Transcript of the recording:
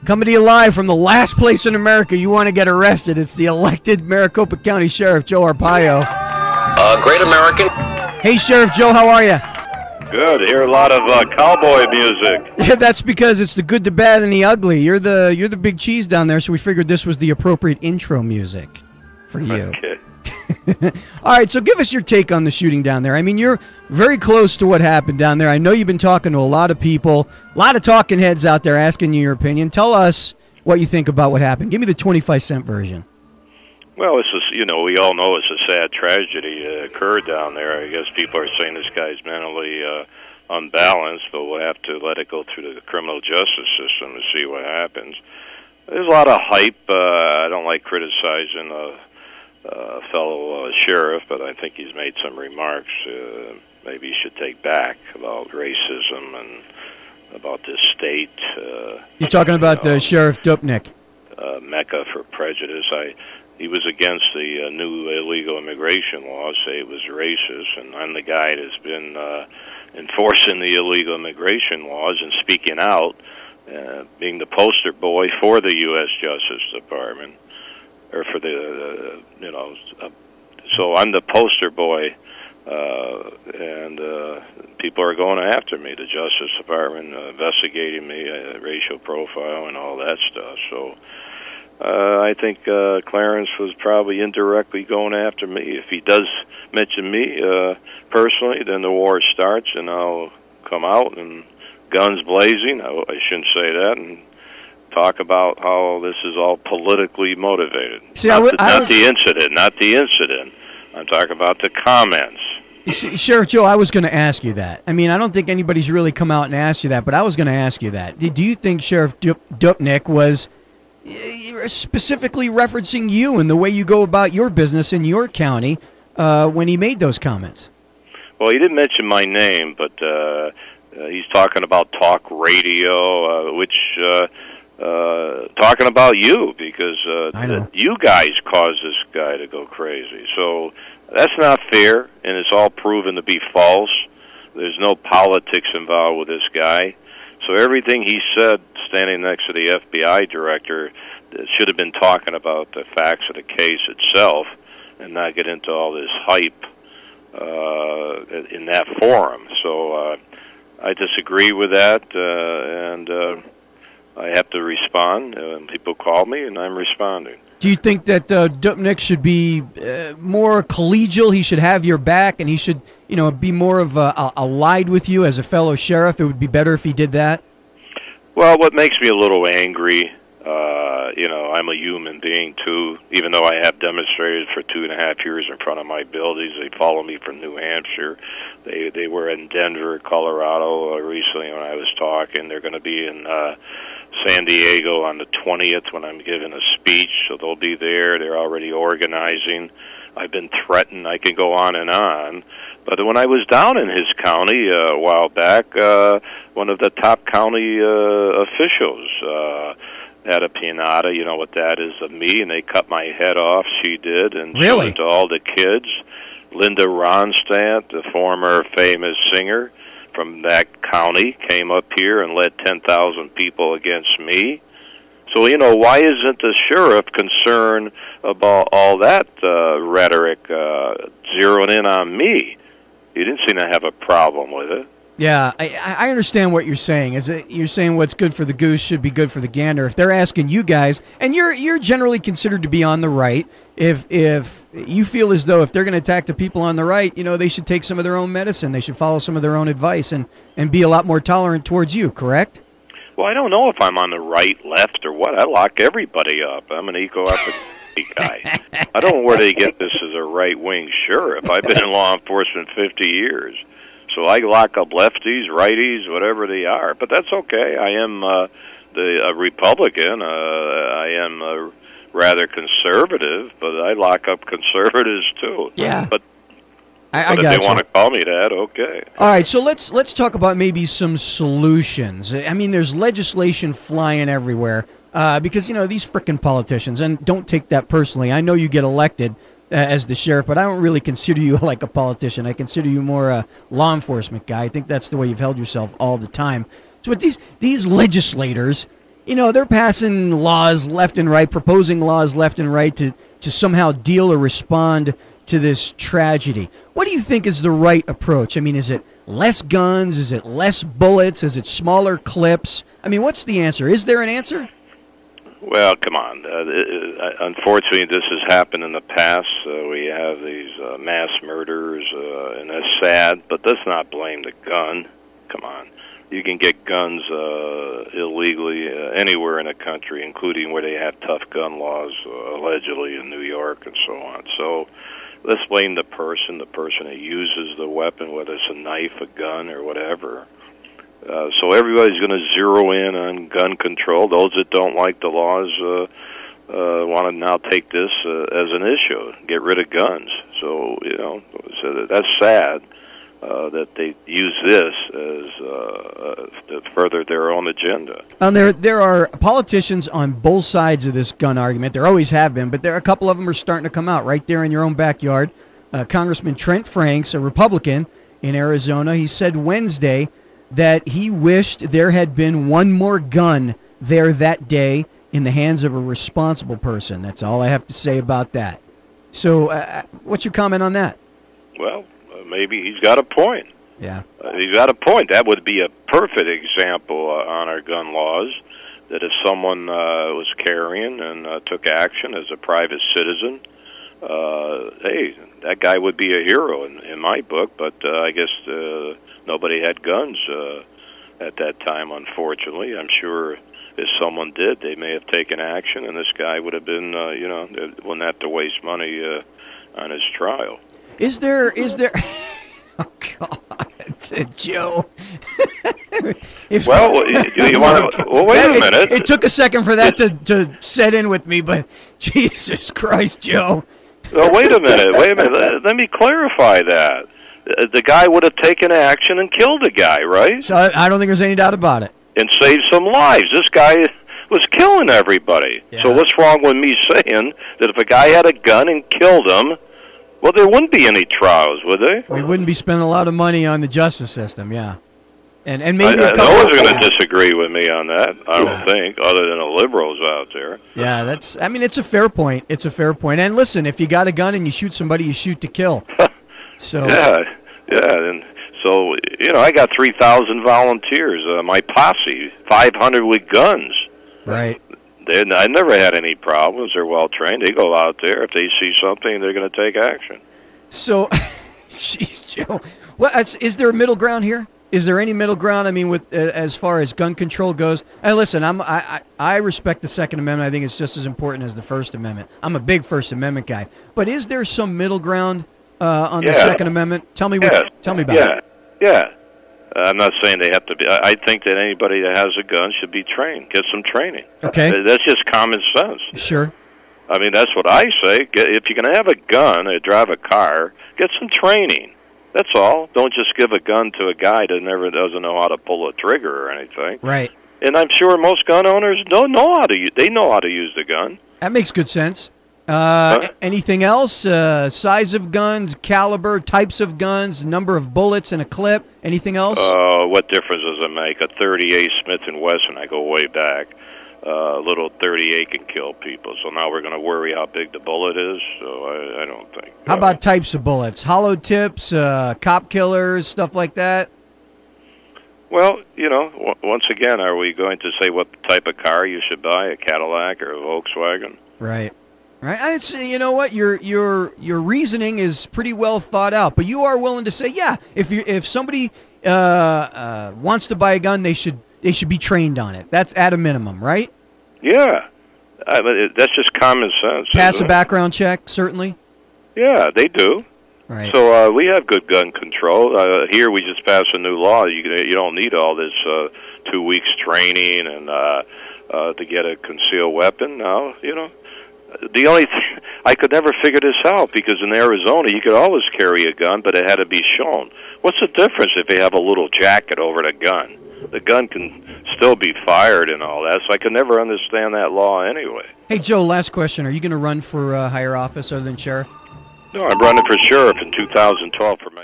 Coming to you live from the last place in America you want to get arrested. It's the elected Maricopa County Sheriff, Joe Arpaio. Great American. Hey, Sheriff Joe, how are you? Good. Hear a lot of cowboy music. Yeah, that's because it's the good, the bad, and the ugly. You're the big cheese down there, so we figured this was the appropriate intro music for you. Okay. All right, so give us your take on the shooting down there. I mean, you're very close to what happened down there. I know you've been talking to a lot of people, a lot of talking heads out there asking you your opinion. Tell us what you think about what happened. Give me the 25-cent version. Well, this is, we all know it's a sad tragedy occurred down there. I guess people are saying this guy's mentally unbalanced, but we'll have to let it go through the criminal justice system to see what happens. There's a lot of hype. I don't like criticizing a fellow sheriff, but I think he's made some remarks maybe he should take back about racism and about this state. You're talking about Sheriff Dupnik. Mecca for prejudice. He was against the new illegal immigration laws, say it was racist, and I'm the guy that's been enforcing the illegal immigration laws and speaking out, being the poster boy for the U.S. Justice Department, or for the, so I'm the poster boy, and people are going after me, the Justice Department investigating me, racial profile and all that stuff, so I think Clarence was probably indirectly going after me. If he does mention me personally, then the war starts, and I'll come out and guns blazing. I shouldn't say that, and talk about how this is all politically motivated. See, not the incident. I'm talking about the comments. See, Sheriff Joe, I was going to ask you that. I mean, I don't think anybody's really come out and asked you that, but I was going to ask you that. Do you think Sheriff Dupnik was specifically referencing you and the way you go about your business in your county when he made those comments? Well, he didn't mention my name, but he's talking about talk radio, which talking about you, because you guys caused this guy to go crazy. So that's not fair, and it's all proven to be false. There's no politics involved with this guy. So everything he said standing next to the FBI director should have been talking about the facts of the case itself and not get into all this hype in that forum. So I disagree with that, and I have to respond. People call me, and I'm responding. Do you think that Dupnik should be more collegial? He should have your back, and he should, be more of allied with you as a fellow sheriff? It would be better if he did that? Well, what makes me a little angry, I'm a human being, too. Even though I have demonstrated for 2.5 years in front of my buildings, they follow me from New Hampshire. They were in Denver, Colorado recently when I was talking. They're going to be in San Diego on the 20th when I'm giving a speech, so they'll be there. They're already organizing. I've been threatened. I can go on and on. But when I was down in his county a while back, one of the top county officials had a pinata, you know what that is, of me, and they cut my head off. She did, and showed it to all the kids. Linda Ronstadt, the former famous singer from that county, came up here and led 10,000 people against me. So, why isn't the sheriff concerned about all that rhetoric zeroing in on me? He didn't seem to have a problem with it. Yeah, I understand what you're saying. You're saying what's good for the goose should be good for the gander. If they're asking you guys, and you're generally considered to be on the right, if you feel as though if they're going to attack the people on the right, they should take some of their own medicine. They should follow some of their own advice and be a lot more tolerant towards you, correct? Well, I don't know if I'm on the right, left, or what. I lock everybody up. I'm an eco-opportunity guy. I don't know where they get this as a right-wing sheriff. I've been in law enforcement 50 years. So I lock up lefties, righties, whatever they are. But that's okay. I am a Republican. I am rather conservative, but I lock up conservatives, too. Yeah. But I if got they want to call me that, okay. All right, so let's talk about maybe some solutions. I mean, there's legislation flying everywhere because, these frickin' politicians, and don't take that personally. I know you get elected as the sheriff, but I don't really consider you like a politician. I consider you more a law enforcement guy. I think that's the way you've held yourself all the time. So, but these legislators, you know, they're passing laws left and right, proposing laws left and right to somehow deal or respond to this tragedy. What do you think is the right approach? I mean, is it less guns? Is it less bullets? Is it smaller clips? I mean, what's the answer? Is there an answer? Well, come on. Unfortunately, this has happened in the past. We have these mass murders, and that's sad, but let's not blame the gun. Come on. You can get guns illegally anywhere in the country, including where they have tough gun laws, allegedly in New York and so on. So let's blame the person who uses the weapon, whether it's a knife, a gun, or whatever. So everybody's going to zero in on gun control. Those that don't like the laws want to now take this as an issue, get rid of guns. So, you know, so that's sad that they use this as to further their own agenda. There are politicians on both sides of this gun argument. There always have been, but there are a couple of them are starting to come out right there in your own backyard. Congressman Trent Franks, a Republican in Arizona, he said Wednesday that he wished there had been one more gun there that day in the hands of a responsible person. That's all I have to say about that. So what's your comment on that? Well, maybe he's got a point. Yeah. He's got a point. That would be a perfect example on our gun laws, that if someone was carrying and took action as a private citizen, hey, that guy would be a hero in my book, but I guess nobody had guns at that time, unfortunately. I'm sure if someone did, they may have taken action, and this guy would have been, you know, wouldn't have to waste money on his trial. Is there, oh, God, Joe. Well, you want to, well, wait a minute. It took a second for that to set in with me, but Jesus Christ, Joe. Well, wait a minute. Let me clarify that. The guy would have taken action and killed the guy, right? So I don't think there's any doubt about it. And saved some lives. This guy was killing everybody. Yeah. So what's wrong with me saying that if a guy had a gun and killed him, well, there wouldn't be any trials, would there? We wouldn't be spending a lot of money on the justice system, yeah. And maybe no one's going to disagree with me on that, I don't think, other than the liberals out there. Yeah, I mean, it's a fair point. It's a fair point. And listen, if you got a gun and you shoot somebody, you shoot to kill. So yeah, and so, you know, I got 3,000 volunteers. My posse, 500 with guns. Right. I never had any problems. They're well trained. They go out there. If they see something, they're going to take action. So, jeez, Joe, well, is there a middle ground here? Is there any middle ground? I mean, with as far as gun control goes. And listen, I respect the Second Amendment. I think it's just as important as the First Amendment. I'm a big First Amendment guy. But is there some middle ground on the Second Amendment? Tell me tell me about it. Yeah. I'm not saying they have to be. I think that anybody that has a gun should be trained. Get some training. Okay. That's just common sense. Sure. I mean, that's what I say. If you're going to have a gun or drive a car, get some training. That's all. Don't just give a gun to a guy that never doesn't know how to pull a trigger or anything. Right. And I'm sure most gun owners don't know how to. They know how to use the gun. That makes good sense. Anything else? Size of guns, caliber, types of guns, number of bullets in a clip. Anything else? What difference does it make? A 38 Smith & Wesson, I go way back. Little 38 can kill people. So now we're going to worry how big the bullet is. So I don't think. How about types of bullets? Hollow tips, cop killers, stuff like that? Well, you know, once again, are we going to say what type of car you should buy, a Cadillac or a Volkswagen? Right. Right, I'd say, you know what, your reasoning is pretty well thought out, but you are willing to say, yeah, if somebody wants to buy a gun, they should be trained on it. That's at a minimum, right? Yeah, that's just common sense. Pass a background check, certainly. Yeah, they do. Right. So we have good gun control. Here we just passed a new law. You don't need all this 2 weeks training and to get a concealed weapon. Now, you know. The only thing, I could never figure this out, because in Arizona you could always carry a gun, but it had to be shown. What's the difference if you have a little jacket over the gun? The gun can still be fired and all that, so I could never understand that law anyway. Hey, Joe, last question. Are you going to run for higher office other than sheriff? No, I'm running for sheriff in 2012 for my...